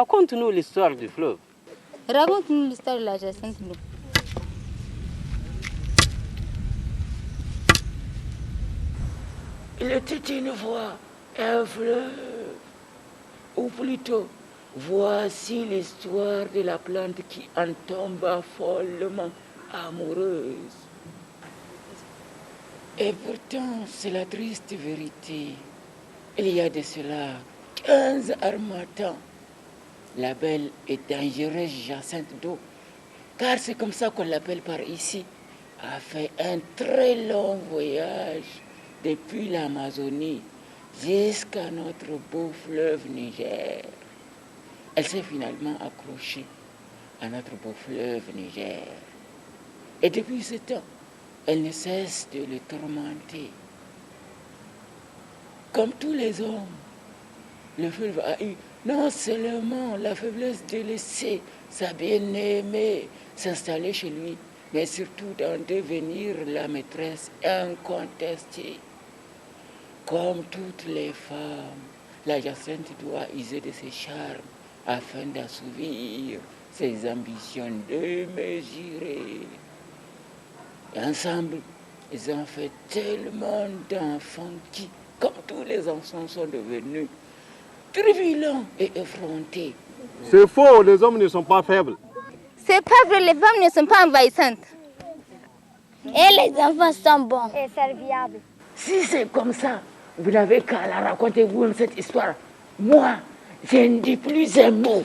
Raconte-nous l'histoire du fleuve. Raconte-nous l'histoire de la jacinthe d'eau. Il était une fois un fleuve, ou plutôt, voici l'histoire de la plante qui en tomba follement amoureuse. Et pourtant, c'est la triste vérité. Il y a de cela 15 harmattan. La belle et dangereuse jacinthe d'eau, car c'est comme ça qu'on l'appelle par ici, a fait un très long voyage depuis l'Amazonie jusqu'à notre beau fleuve Niger. Elle s'est finalement accrochée à notre beau fleuve Niger. Et depuis ce temps, elle ne cesse de le tourmenter. Comme tous les hommes, le fleuve a eu non seulement la faiblesse de laisser sa bien-aimée s'installer chez lui, mais surtout d'en devenir la maîtresse incontestée. Comme toutes les femmes, la jacinthe doit user de ses charmes afin d'assouvir ses ambitions démesurées. Et ensemble, ils ont fait tellement d'enfants qui, comme tous les enfants, sont devenus truculents et effrontés. C'est faux, les hommes ne sont pas faibles. C'est pas vrai, les femmes ne sont pas envahissantes. Et les enfants sont bons et serviables. Si c'est comme ça, vous n'avez qu'à la raconter vous cette histoire. Moi, je ne dis plus un mot.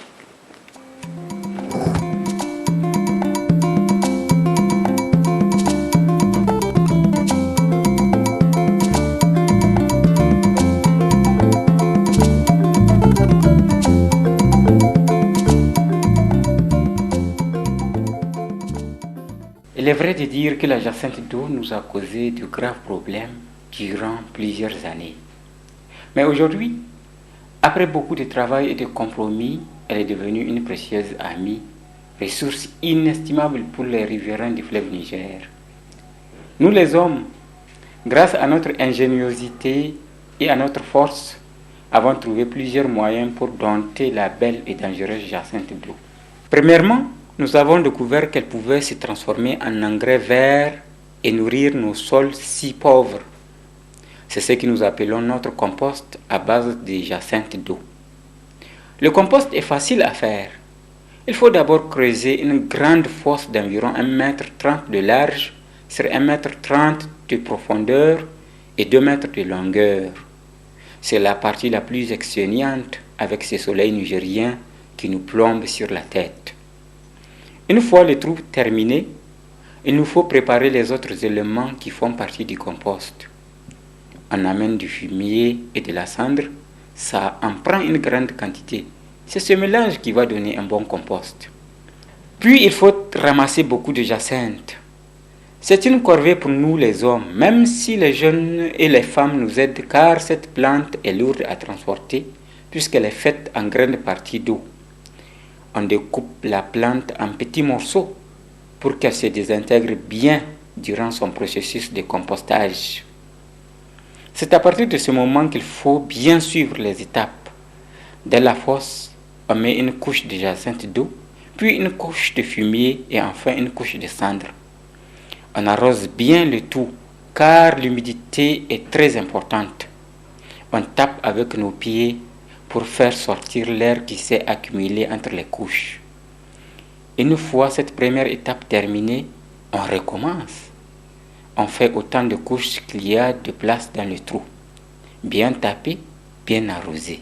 Il est vrai de dire que la jacinthe d'eau nous a causé de graves problèmes durant plusieurs années. Mais aujourd'hui, après beaucoup de travail et de compromis, elle est devenue une précieuse amie, ressource inestimable pour les riverains du fleuve Niger. Nous les hommes, grâce à notre ingéniosité et à notre force, avons trouvé plusieurs moyens pour dompter la belle et dangereuse jacinthe d'eau. Premièrement, nous avons découvert qu'elle pouvait se transformer en engrais vert et nourrir nos sols si pauvres. C'est ce que nous appelons notre compost à base de jacinthe d'eau. Le compost est facile à faire. Il faut d'abord creuser une grande fosse d'environ 1,30 m de large sur 1,30 m de profondeur et 2 mètres de longueur. C'est la partie la plus exténuante avec ce soleil nigérien qui nous plombe sur la tête. Une fois le trou terminé, il nous faut préparer les autres éléments qui font partie du compost. On amène du fumier et de la cendre, ça en prend une grande quantité. C'est ce mélange qui va donner un bon compost. Puis il faut ramasser beaucoup de jacinthe. C'est une corvée pour nous les hommes, même si les jeunes et les femmes nous aident car cette plante est lourde à transporter puisqu'elle est faite en grande partie d'eau. On découpe la plante en petits morceaux pour qu'elle se désintègre bien durant son processus de compostage. C'est à partir de ce moment qu'il faut bien suivre les étapes. Dans la fosse, on met une couche de jacinthe d'eau, puis une couche de fumier et enfin une couche de cendre. On arrose bien le tout car l'humidité est très importante. On tape avec nos pieds pour faire sortir l'air qui s'est accumulé entre les couches. Une fois cette première étape terminée, on recommence. On fait autant de couches qu'il y a de place dans le trou. Bien tapé, bien arrosé.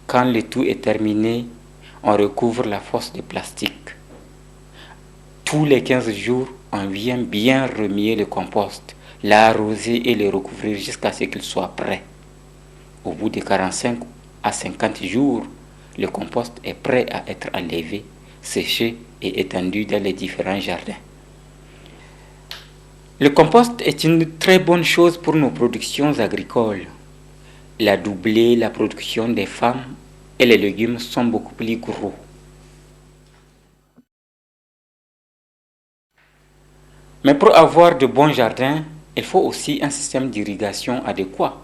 Quand le tout est terminé, on recouvre la fosse de plastique. Tous les 15 jours, on vient bien remuer le compost, l'arroser et le recouvrir jusqu'à ce qu'il soit prêt. Au bout de 45 à 50 jours, le compost est prêt à être enlevé, séché et étendu dans les différents jardins. Le compost est une très bonne chose pour nos productions agricoles. Il a doublé la production des femmes et les légumes sont beaucoup plus gros. Mais pour avoir de bons jardins, il faut aussi un système d'irrigation adéquat.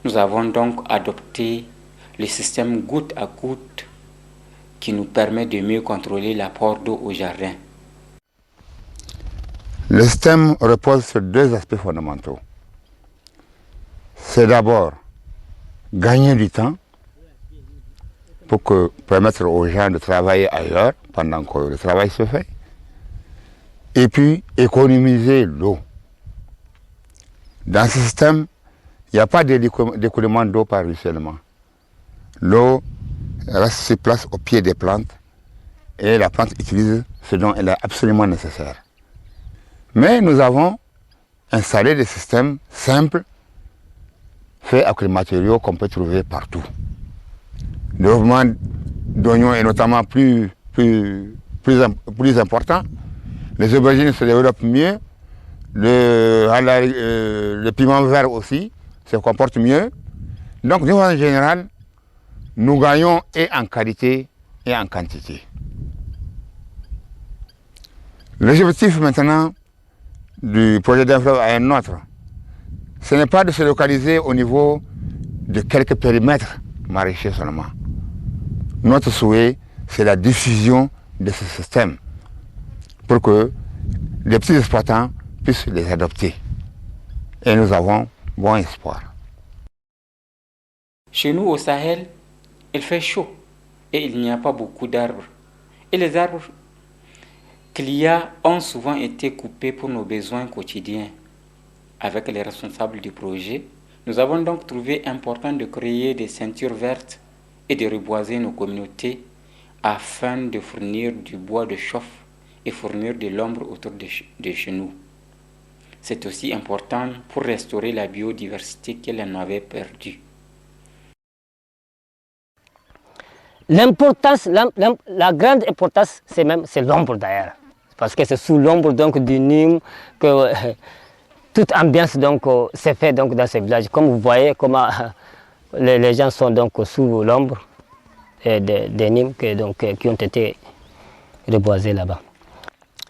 Nous avons donc adopté le système goutte à goutte qui nous permet de mieux contrôler l'apport d'eau au jardin. Le système repose sur deux aspects fondamentaux. C'est d'abord gagner du temps pour permettre aux gens de travailler ailleurs pendant que le travail se fait. Et puis économiser l'eau. Dans ce système, il n'y a pas d'écoulement d'eau par ruissellement. L'eau reste sur place au pied des plantes et la plante utilise ce dont elle est absolument nécessaire. Mais nous avons installé des systèmes simples faits avec les matériaux qu'on peut trouver partout. Le développement d'oignons est notamment plus important. Les aubergines se développent mieux. Le piment vert aussi se comporte mieux. Donc, de manière générale, nous gagnons et en qualité et en quantité. L'objectif maintenant du projet d'enfleuve à un autre, ce n'est pas de se localiser au niveau de quelques périmètres maraîchers seulement. Notre souhait, c'est la diffusion de ce système pour que les petits exploitants puissent les adopter. Et nous avons bon espoir. Chez nous au Sahel, il fait chaud et il n'y a pas beaucoup d'arbres. Et les arbres qu'il y a ont souvent été coupés pour nos besoins quotidiens. Avec les responsables du projet, nous avons donc trouvé important de créer des ceintures vertes et de reboiser nos communautés afin de fournir du bois de chauffe et fournir de l'ombre autour de chez nous. C'est aussi important pour restaurer la biodiversité qu'elle en avait perdue. L'importance, la grande importance, c'est l'ombre d'ailleurs. Parce que c'est sous l'ombre donc du Nîmes que toute ambiance donc s'est faite donc dans ce village. Comme vous voyez comment les gens sont donc sous l'ombre des Nîmes qui ont été reboisés là-bas.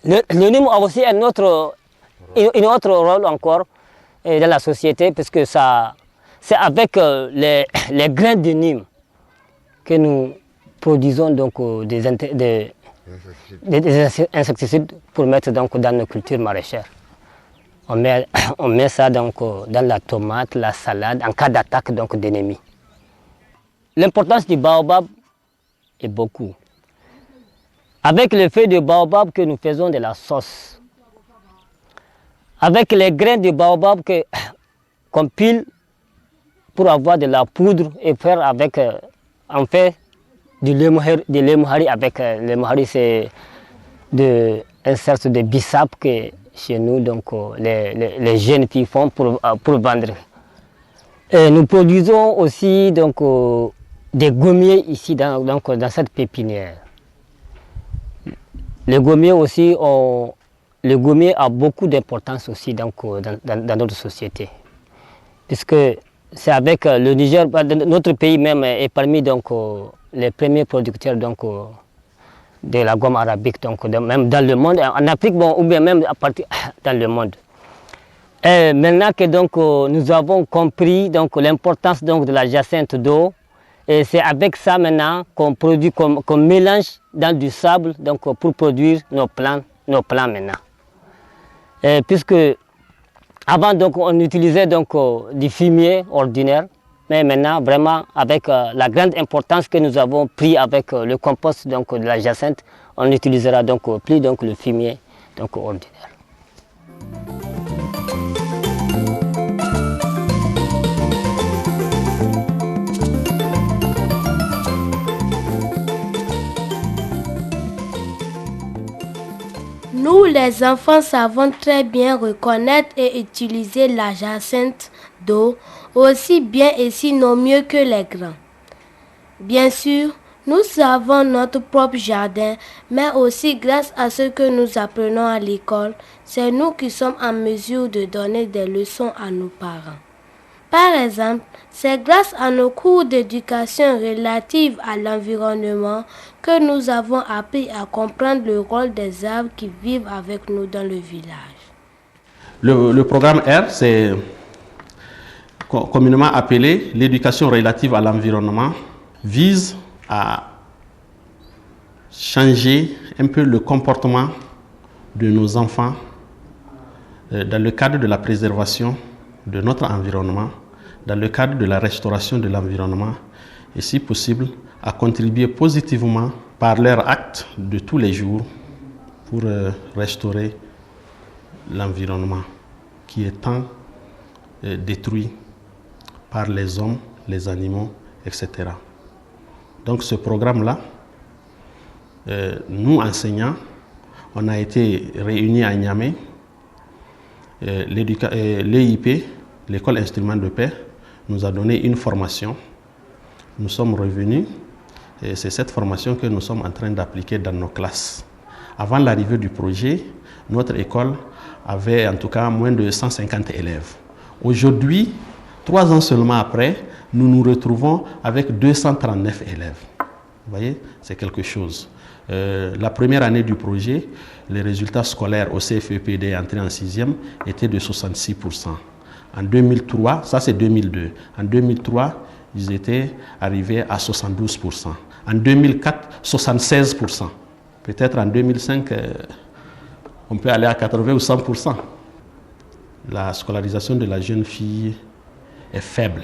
Le Nîmes a aussi un autre rôle encore dans la société, puisque c'est avec les grains de Nîmes que nous produisons donc des insecticides pour mettre donc dans nos cultures maraîchères. On met ça donc dans la tomate, la salade, en cas d'attaque donc d'ennemis. L'importance du baobab est beaucoup. Avec le feuille de baobab que nous faisons de la sauce, avec les grains de baobab qu'on pile pour avoir de la poudre et faire avec, on fait du lait mohari avec le mohari, c'est un sorte de bissap que chez nous donc les jeunes filles font pour vendre. Et nous produisons aussi donc des gommiers ici dans cette pépinière. Les gommiers aussi le gommier a beaucoup d'importance aussi donc, dans notre société, puisque c'est avec le Niger, notre pays même est parmi donc les premiers producteurs donc de la gomme arabique, donc même dans le monde, en Afrique, bon, ou bien même à partir dans le monde. Et maintenant que donc nous avons compris donc l'importance donc de la jacinthe d'eau, et c'est avec ça maintenant qu'on produit, qu'on mélange dans du sable donc pour produire nos plants maintenant. Et puisque avant donc on utilisait donc du fumier ordinaire, mais maintenant vraiment avec la grande importance que nous avons pris avec le compost donc de la jacinthe, on n'utilisera donc plus donc le fumier donc ordinaire. Nous, les enfants, savons très bien reconnaître et utiliser la jacinthe d'eau aussi bien et sinon mieux que les grands. Bien sûr, nous avons notre propre jardin, mais aussi grâce à ce que nous apprenons à l'école, c'est nous qui sommes en mesure de donner des leçons à nos parents. Par exemple, c'est grâce à nos cours d'éducation relative à l'environnement que nous avons appris à comprendre le rôle des arbres qui vivent avec nous dans le village. Le programme R, c'est communément appelé l'éducation relative à l'environnement, vise à changer un peu le comportement de nos enfants dans le cadre de la préservation de notre environnement, dans le cadre de la restauration de l'environnement et si possible à contribuer positivement par leurs actes de tous les jours pour restaurer l'environnement qui est tant détruit par les hommes, les animaux, etc. Donc ce programme-là, nous enseignants, on a été réunis à Niamey, l'EIP, l'École Instrument de Paix, nous a donné une formation. Nous sommes revenus et c'est cette formation que nous sommes en train d'appliquer dans nos classes. Avant l'arrivée du projet, notre école avait en tout cas moins de 150 élèves. Aujourd'hui, 3 ans seulement après, nous nous retrouvons avec 239 élèves. Vous voyez, c'est quelque chose. La première année du projet, les résultats scolaires au CFEPD entrés en 6e étaient de 66%. En 2003, ça c'est 2002. En 2003, ils étaient arrivés à 72%. En 2004, 76%. Peut-être en 2005, on peut aller à 80 ou 100%. La scolarisation de la jeune fille est faible.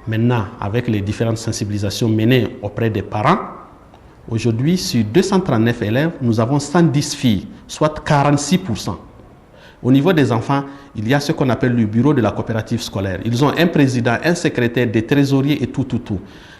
Maintenant, avec les différentes sensibilisations menées auprès des parents, aujourd'hui, sur 239 élèves, nous avons 110 filles, soit 46%. Au niveau des enfants, il y a ce qu'on appelle le bureau de la coopérative scolaire. Ils ont un président, un secrétaire, des trésoriers et tout.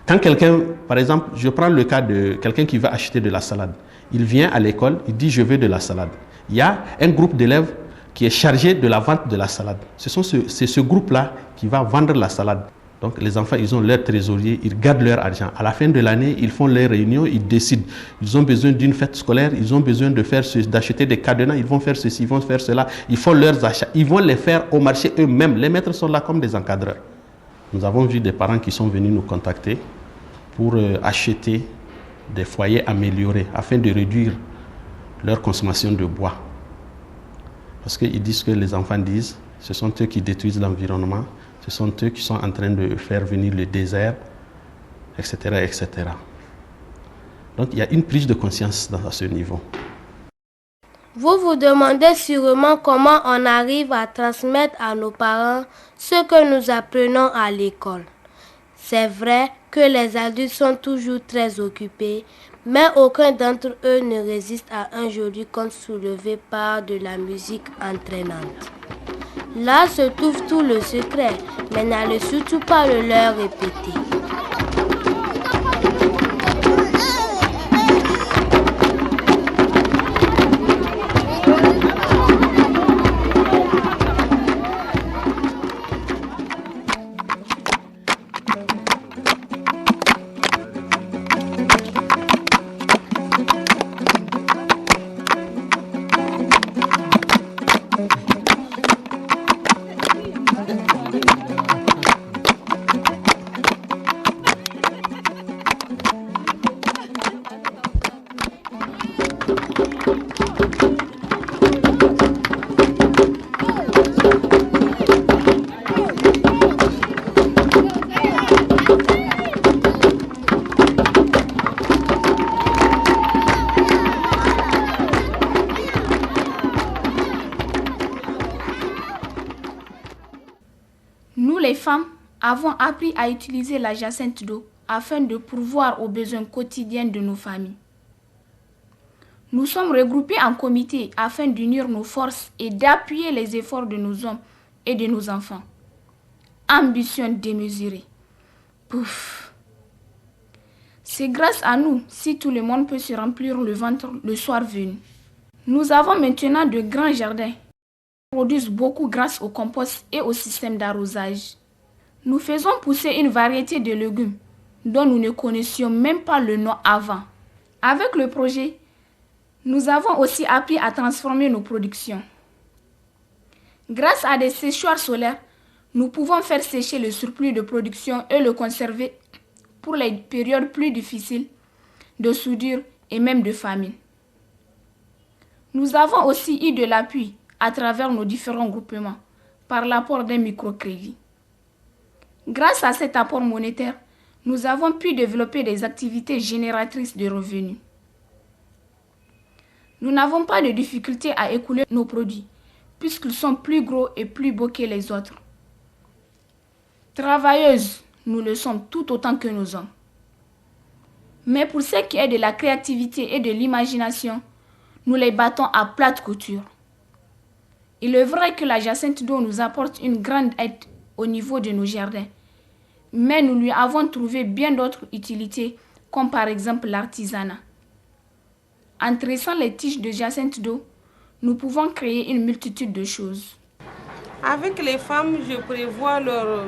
Quand quelqu'un, par exemple, je prends le cas de quelqu'un qui veut acheter de la salade. Il vient à l'école, il dit « je veux de la salade ». Il y a un groupe d'élèves qui est chargé de la vente de la salade. C'est ce groupe-là qui va vendre la salade. Donc les enfants, ils ont leur trésorier, ils gardent leur argent. À la fin de l'année, ils font les réunions, ils décident. Ils ont besoin d'une fête scolaire, ils ont besoin d'acheter des cadenas, ils vont faire ceci, ils vont faire cela. Ils font leurs achats, ils vont les faire au marché eux-mêmes. Les maîtres sont là comme des encadreurs. Nous avons vu des parents qui sont venus nous contacter pour acheter des foyers améliorés afin de réduire leur consommation de bois. Parce qu'ils disent que les enfants disent, ce sont eux qui détruisent l'environnement. Ce sont eux qui sont en train de faire venir le désert, etc., etc. Donc il y a une prise de conscience à ce niveau. Vous vous demandez sûrement comment on arrive à transmettre à nos parents ce que nous apprenons à l'école. C'est vrai que les adultes sont toujours très occupés, mais aucun d'entre eux ne résiste à un joli conte soulevé par de la musique entraînante. Là se trouve tout le secret, mais n'allez surtout pas le leur répéter. Nous, les femmes, avons appris à utiliser la jacinthe d'eau afin de pourvoir aux besoins quotidiens de nos familles. Nous sommes regroupés en comité afin d'unir nos forces et d'appuyer les efforts de nos hommes et de nos enfants. Ambition démesurée. Pouf. C'est grâce à nous si tout le monde peut se remplir le ventre le soir venu. Nous avons maintenant de grands jardins qui produisent beaucoup grâce au compost et au système d'arrosage. Nous faisons pousser une variété de légumes dont nous ne connaissions même pas le nom avant. Avec le projet, nous avons aussi appris à transformer nos productions. Grâce à des séchoirs solaires, nous pouvons faire sécher le surplus de production et le conserver pour les périodes plus difficiles de soudure et même de famine. Nous avons aussi eu de l'appui à travers nos différents groupements par l'apport d'un microcrédit. Grâce à cet apport monétaire, nous avons pu développer des activités génératrices de revenus. Nous n'avons pas de difficulté à écouler nos produits, puisqu'ils sont plus gros et plus beaux que les autres. Travailleuses, nous le sommes tout autant que nos hommes. Mais pour ce qui est de la créativité et de l'imagination, nous les battons à plate couture. Il est vrai que la jacinthe d'eau nous apporte une grande aide au niveau de nos jardins, mais nous lui avons trouvé bien d'autres utilités, comme par exemple l'artisanat. En tressant les tiges de jacinthe d'eau, nous pouvons créer une multitude de choses. Avec les femmes, je prévois leur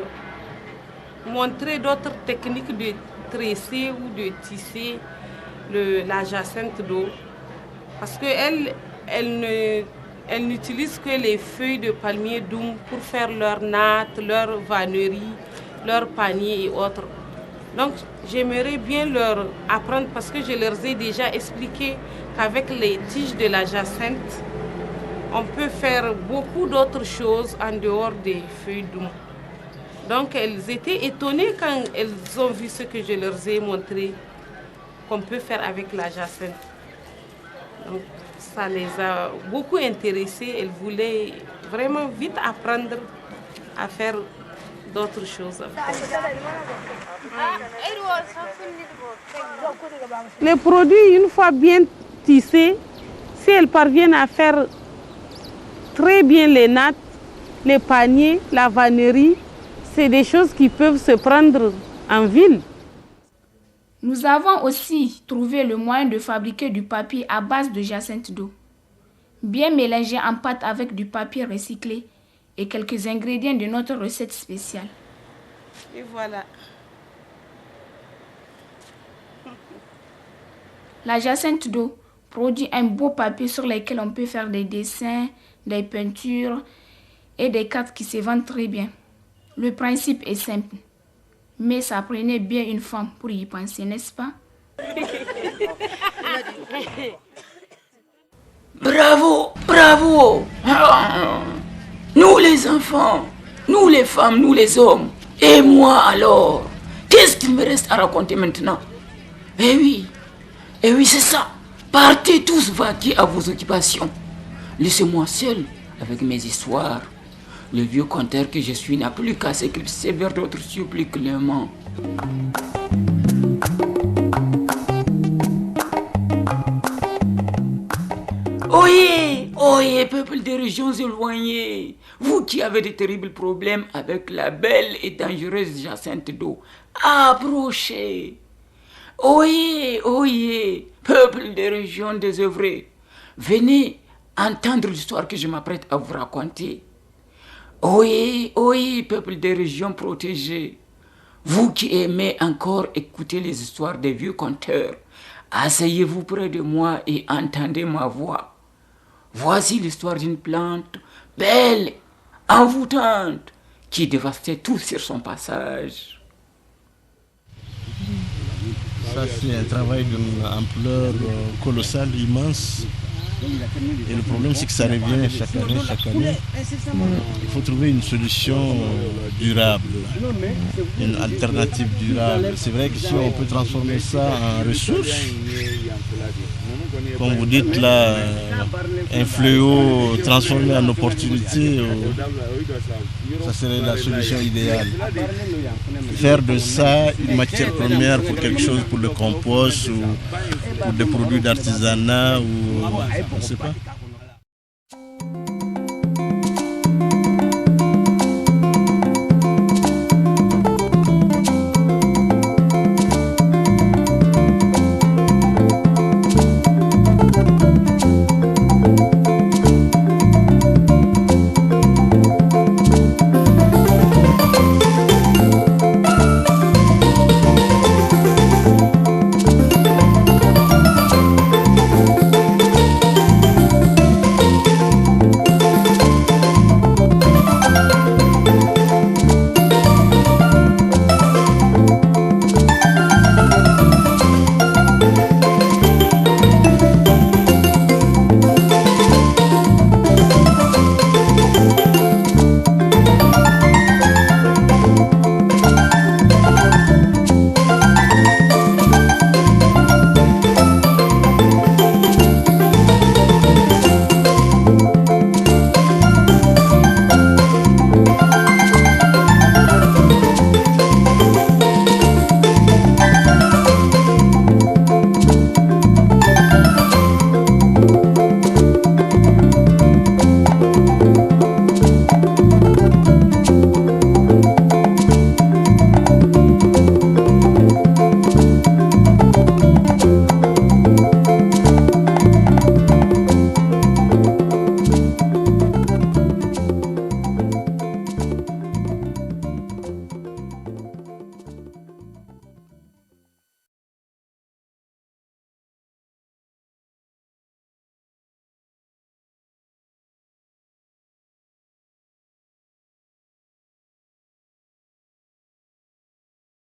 montrer d'autres techniques de tresser ou de tisser la jacinthe d'eau. Parce qu'elles n'utilisent que les feuilles de palmier doum pour faire leurs nattes, leurs vanneries, leurs paniers et autres. Donc j'aimerais bien leur apprendre parce que je leur ai déjà expliqué qu'avec les tiges de la jacinthe, on peut faire beaucoup d'autres choses en dehors des feuilles doum. Donc elles étaient étonnées quand elles ont vu ce que je leur ai montré qu'on peut faire avec la jacinthe. Donc ça les a beaucoup intéressées. Elles voulaient vraiment vite apprendre à faire d'autres choses. Les produits, une fois bien tissés, si elles parviennent à faire très bien les nattes, les paniers, la vannerie, c'est des choses qui peuvent se prendre en ville. Nous avons aussi trouvé le moyen de fabriquer du papier à base de jacinthe d'eau, bien mélangé en pâte avec du papier recyclé et quelques ingrédients de notre recette spéciale. Et voilà. La jacinthe d'eau produit un beau papier sur lequel on peut faire des dessins, des peintures et des cartes qui se vendent très bien. Le principe est simple, mais ça prenait bien une femme pour y penser, n'est-ce pas? Bravo, bravo! Nous les enfants, nous les femmes, nous les hommes, et moi alors, qu'est-ce qu'il me reste à raconter maintenant? Eh oui, c'est ça. Partez tous vaquer à vos occupations. Laissez-moi seul avec mes histoires. Le vieux conteur que je suis n'a plus qu'à s'éclipser vers d'autres cieux plus cléments. Oyez, oyez, peuple des régions éloignées, vous qui avez de terribles problèmes avec la belle et dangereuse jacinthe d'eau, approchez. Oyez, oyez, peuple des régions désœuvrées, venez entendre l'histoire que je m'apprête à vous raconter. Oyez, oyez, peuple des régions protégées, vous qui aimez encore écouter les histoires des vieux conteurs, asseyez-vous près de moi et entendez ma voix. Voici l'histoire d'une plante belle, envoûtante, qui dévastait tout sur son passage. Ça, c'est un travail d'une ampleur colossale, immense. Et le problème, c'est que ça revient chaque année. Il faut trouver une solution durable, une alternative durable. C'est vrai que si on peut transformer ça en ressources, comme vous dites là, un fléau transformé en opportunité, ça serait la solution idéale. Faire de ça une matière première pour quelque chose, pour le compost ou pour des produits d'artisanat ou je ne sais pas.